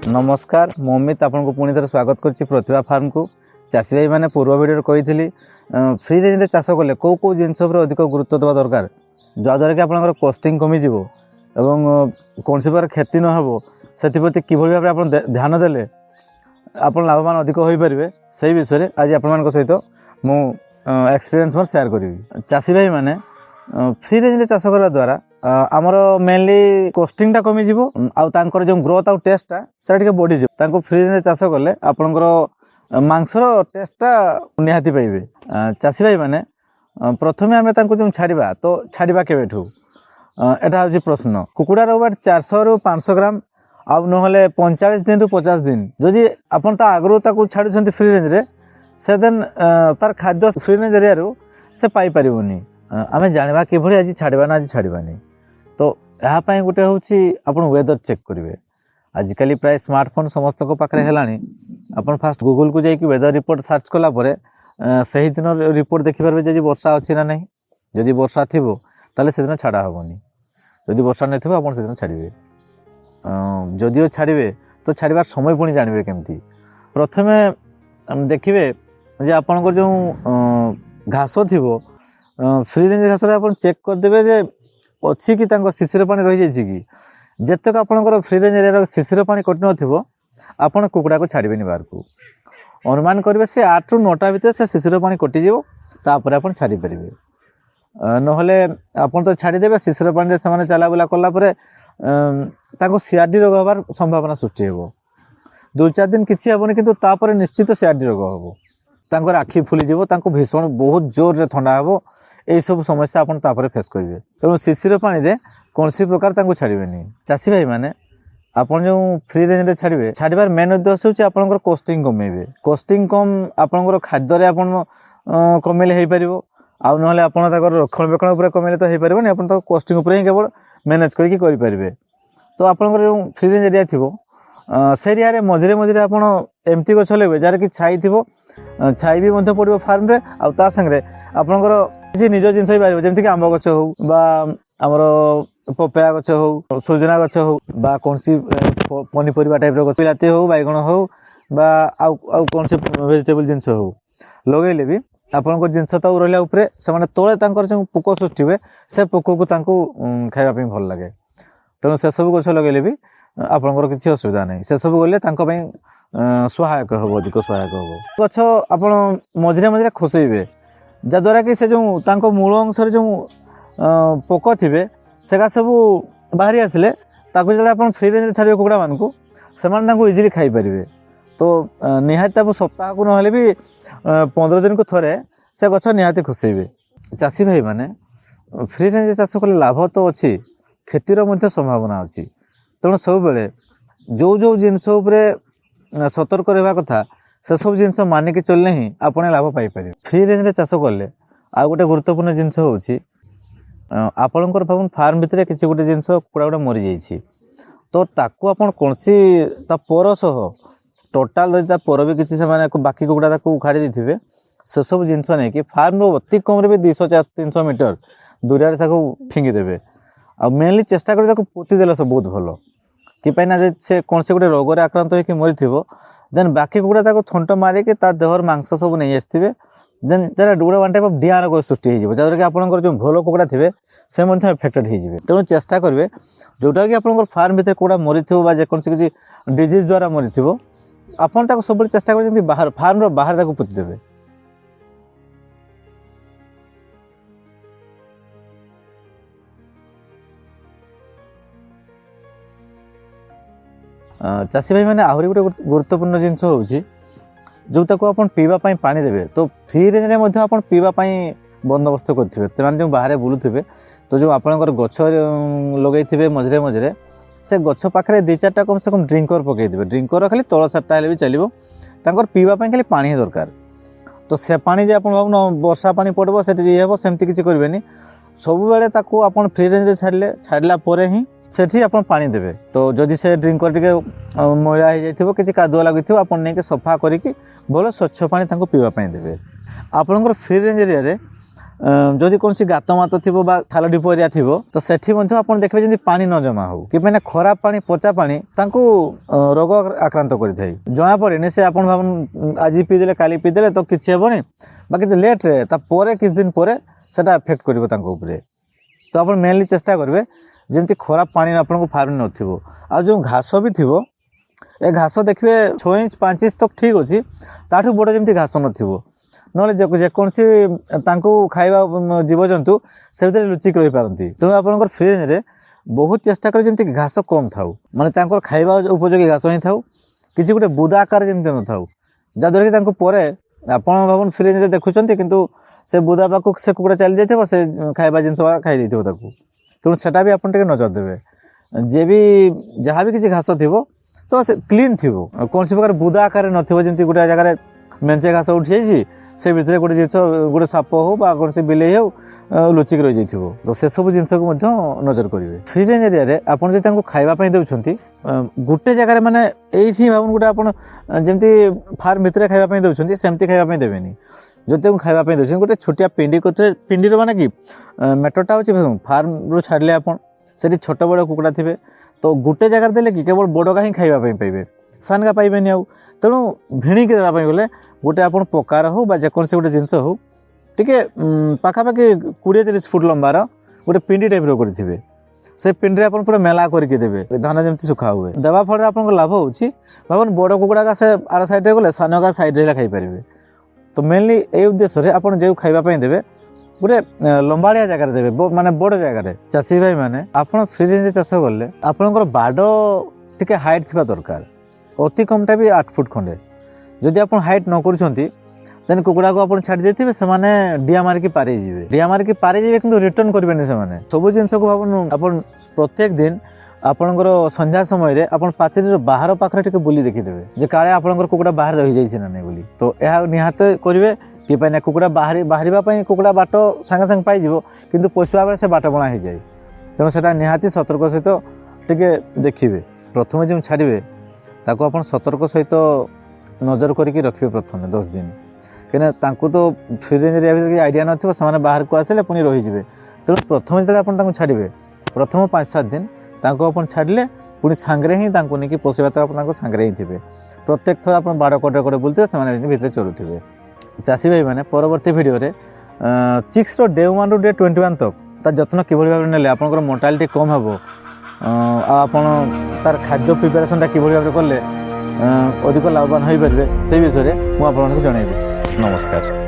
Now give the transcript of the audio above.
नमस्कार मु अमित आपको पुणी थर स्वागत करुच्ची प्रतिभा फार्म को। चाषी भाई मैंने पूर्व भिडियो कही फ्री रेंज रे चाष कले कौ कौ जिनस अधिक गुरुत्व देवा दरकार जहाँद्वारा कि आपंकर कस्टिंग कमिज और कौन प्रकार क्षति न हो से कि भाव आप ध्यान देले आप लाभवान अधिक हो पारे से विषय में आज आपण सहित मु एक्सपीरियंस मोर शेयर करी। चाषी भाई मैंने फ्री रेंज रे चाष करने द्वारा आमर मेनली कस्टिंग कमी आर जो ग्रोथ आउ टेस्टा से बढ़ी जाए फ्री रेंज चाष कले आपंकर मांसर टेस्टा निहाती पाइबे। चाषी भाई मैंने प्रथमे आम जो छाड़ा तो छाड़ा केवेठू एटा हूँ प्रश्न। कुकुड़ार वेट 400 ରୁ 500 ग्राम आउ ना 45 दिन ରୁ 50 दिन जदि आपन आगु छाड़ुंट फ्री रेंज रे से देन तार खाद्य फ्री रेंज एरिया से पाई पारिबोनी। आमे जानिबा किभली आज छाड़बा ना आज छाड़बानी तो यहाँ गोटे हूँ आप वेदर चेक करेंगे। आजिकल प्राय स्मार्टफोन समस्त पाखे है आपन फास्ट गूगल को जाकि वेदर रिपोर्ट सर्च कलापर से दिन रिपोर्ट देखिपारे जब वर्षा अच्छी ना ना जदि वर्षा थी ताले से दिन छाड़ा हेनी जदि वर्षा नहीं आप से दिन छाड़े जदिओ छाड़े तो छाड़बार समय पुणी जानवे केमती प्रथमे देखिए जे आपंकर जो घास थी फ्री रेंज घास आप चेक करदे जे अच्छी कि शिशिर पानी रही जाइए कि जितक आपंकर फ्री रेंज एरिया शिशिर पानी कटि न आपड़ कुकुड़ा को छाड़बे बाहर को अनुमान करेंगे से 8 ରୁ 9ଟା भितर से शिशिर पानी कटिजो तापर आप छाड़ी पारे नहले आप तो छाड़देवे शिशिर पानी से चला बुला कलापर सीआरडी रोग हबार संभावना सृष्टि हो 2-4 दिन किसी हेनी कि निश्चित सीआरडी रोग हम आखि फुलीज भीषण बहुत जोर रे ठंडा हे यही सब समस्या आपन फेस करेंगे। तेणु शिशिर पानी रे कौन प्रकार छाड़बे। चाषी भाई मैंने आपन जो फ्री रेंज रे छाड़े छाड़बार मेन उद्देश्य होची आपनकर कस्टिंग कमेबे। कस्टिंग कम आपनकर खाद्य रे आपन कमेले हो पारिबो आउ नहले आपन ताकर रक्षणाबेक्षण उपर कमेले तो हो पारिबोनी आपन तो कस्टिंग उपर ही केवल मैनेज करके करि पारिबे। तो आपनकर जो फ्री रेंज एरिया थिबो से एरिया रे मझिरे मझिरे आपन एमती गछ लेबे जार कि छाई थिबो छाई भी मध्य पड़ो फार्म रे आ ता संगे आपनकर किसी निज जिनस ही पारिबो जेमति कि आंब गछ हो बा हमर पपाया गछ हो सुजना गछ हो बा कौन सी पनीपरिया टाइप गछ बिलाती हो बैगण हो बा आउ कौन सी वेजिटेबल जिनस हो लगेले भी आपन जिनस तो रहा उपरे से तोले जो पोक सृष्टि हुए से पोक को खावाई भल लगे। तेणु से सब गछ लगे भी आपंकर किसी असुविधा नहीं से सब गले सहायक हम अधिक सहायक हम गछ आप मझे मझे खोसेबे जद्वारा कि से जो मूल अंश जो पोक थे सेगा सब बाहरी आसिले जो आप फ्री रेंज छाड़े कुकुड़ा मान को से इजिली खाई पारे तो निहाती सप्ताह को ना भी 15 दिन को थरे से गछ निहाती खोसेबे। चाषी भाई मैंने फ्री रेंज चाष कले लाभ तो अच्छी क्षतिर संभावना अच्छी तेणु सब बेले जो जो जिनस सतर्क रहा कथा से सब जिनस मानिक चलने ही आपने लाभ पाई पारे। फ्री रेंज चाष कले आ गोटे गुरुत्वपूर्ण जिनस होची आपणकर भावन फार्म भितर किसी गोटे जिनस कुकुड़ा गुड़ा मरी जाइए तो ताकू आप कौन पर सह टोटाल जब पर भी किसी से बाकी कुकुड़ा उखाड़ी देते से सब जिनस नहीं कि फार्म अति कम भी 200-300 मीटर दूर फिंगिदेवे आ मेनली चेष्टा कर पोतीदेले सब बहुत भल कि से कौन से गोटे रोग आक्रांत होकर मरी देन बाकी कुकुड़ा थंट मारिक देहर मांस सब नहीं आसवे देन गोटे वन टाइप ऑफ डिया रोग सृष्टि हो जहाँद्वारा कि आपंकर जो भल कुकुड़ा थे से एफेक्टेड हो तेणु चेष्टा करेंगे जोटा कि आप फार्म भितर कुकुड़ा मरी जेकोसी किसी डिजीज द्वारा मरी थो आपन सब चेष्टा कर बाहर फार्म बाहर पोतीदेवे। चाषी भाई मैंने आहरी गोटे गुरुत्वपूर्ण जिनस हूँ जो ताको आप पीवाई पानी देवे तो फ्री रेंज में आप पीवाई बंदोबस्त करेंगे से जो बाहर बुलूवे तो जो आपंकर गछ लगे मझे मझे से गछ पाखे 2-4टा कम से कम ड्रिंकर पकईदे ड्रिंकर खाली तल सारटा भी चलो पीवाई खाली पानी दरकार तो से पानी आप वर्षा पानी पड़ो से हे सेमती किसी करेंगे सब बेले आप फ्री रेंज छाड़े छाड़ला ही सेठी आप पानी देवे तो जदि से ड्रिंकर टे मैला हो जाए कि कादुआ लगी आप सफा करके भल स्वच्छ पानी पीवाई देवे। आपंकर फ्री रेंज एरिया जदि कौन गात मात थी खाल ढीप एरिया थी तो सेठी आप देखिए जमी पानी न जमा हो कि मैंने खराब पानी पचा पानी रोग आक्रांत कर जना पड़े से आप आज पीदेले काली पीदेले तो किसी हेनी बाकी लेट्रे किछ दिन पर से एफेक्ट कर तो आप मेनली चेष्टा करेंगे जमी खराब पानी आपको फार्म न आ जो घास भी थी ए घास देखिए 6 इंच 5 इंच तक ठीक अच्छी ताठू बड़ जमी घास न ना जेकोसी खाଇବା जीवजंतु से भीतर लुचिक रही पारती तेणु आप फ्रिज में बहुत चेष्टा कर जमी घास कम था माने खाଇବା उपयोगी घास ही था किसी गोटे बुदा आकार जमी न था जहाँद्वारा कि पर आप भावन फ्रिज में देखुं किंतु से बुदा पाक से कुकुड़ा चली जाइए से खाଇବା जिन खाई तेणु सेटा भी आप नजर देवे जे भी जहाँ भी किसी घास थी तो क्लीन थी कौन प्रकार बुदा आकार नमती गोटे जगह मेंचे घास उठी से भितर गोटे जिन गोटे साप हो कौन से बिले हो लुचिक रही जाइए तो से सब जिन को नजर करेंगे फ्री रेंज एरिया आप खावाई दे गोटे जगह मैंने ये भाव गोटे आपमती फार्म भितर खावाई दे सेमती खावाई देवेनि जो खावाई दे गोटे छोटिया पिंडी कर पिंडी माने कि मेटरटा हूँ फार्म रू छाड़े आप छोट बड़ कुकुड़ा थे तो गोटे जगह देले कि केवल बड़का ही खावाई पाइबे सानगा पाइबेनि आउ तेणु भिणिकी देवाई गले गोटे आप पकार हो जेकोसी गोटे जिनस हो टे पाखापाखि 20-30 फुट लंबार गोटे पिंडी टाइप करेंगे से पिंडी आप पूरा मेला करके देवे धान जमी सुखा हुए देवा फल आप लाभ हो भावन बड़ कुकुड़ा से आर साइड गले सानगा साइड खाईपारे तो मेनली ये उद्देश्य से आप जो खावाई देवे गोटे लंबाड़िया जगह देवे माने बड़ जगह चाषी भाई मैंने आप फ्री रेंज चाष कले आपंकर बाड़ टे हाइट थी दरकार अति कमटा भी 8 फुट खंडे जदि आप हाइट न कर कुकुड़ा को आप छाड़ी देते से डिया मारिकी पारे डिया मारिकी पारे कि रिटर्न करेंगे से सब जिन को भावन आप प्रत्येक दिन आपणकर संध्या समय आप पाचेरी बाहर पाखे टे बुली देखीदेवे जे काले आपंकर कुकुड़ा बाहर रही जाइए ना नहीं बोली तो यह निहात करेंगे कि कुकुड़ा बाहर कुकुड़ा बाट सांगे सांगे पाई किंतु पोषा बेले से बाट बणा हो जाए तेणु से निहाती सतर्क सहित टे देखिए प्रथम जो छाड़े ताको आप सतर्क सहित नजर करके रखिए प्रथम 10 दिन कहीं तो फ्री रेंज एरिया आइडिया न बाहर को आसे पुणी रहीजे तेणु प्रथम जो आप छाड़े प्रथम 5-7 दिन आप छाड़े पुणी सांगे ही नहीं पोषा तो आप सांगे ही थे प्रत्येक थर आप बाड़ कटे कटे बुलते से भितर चलुवे चाषी भाई मैंने परवर्ती भिडियो चिक्स डे 1 रू डे 21 तक तार जत्न किभली भाव ने आपंकर मोर्टालिटी कम हे आपड़ तार खाद्य प्रिपेरेसन कि भाव कले अधिक लाभवान हो पारे से विषय में मुझे जनइबी। नमस्कार।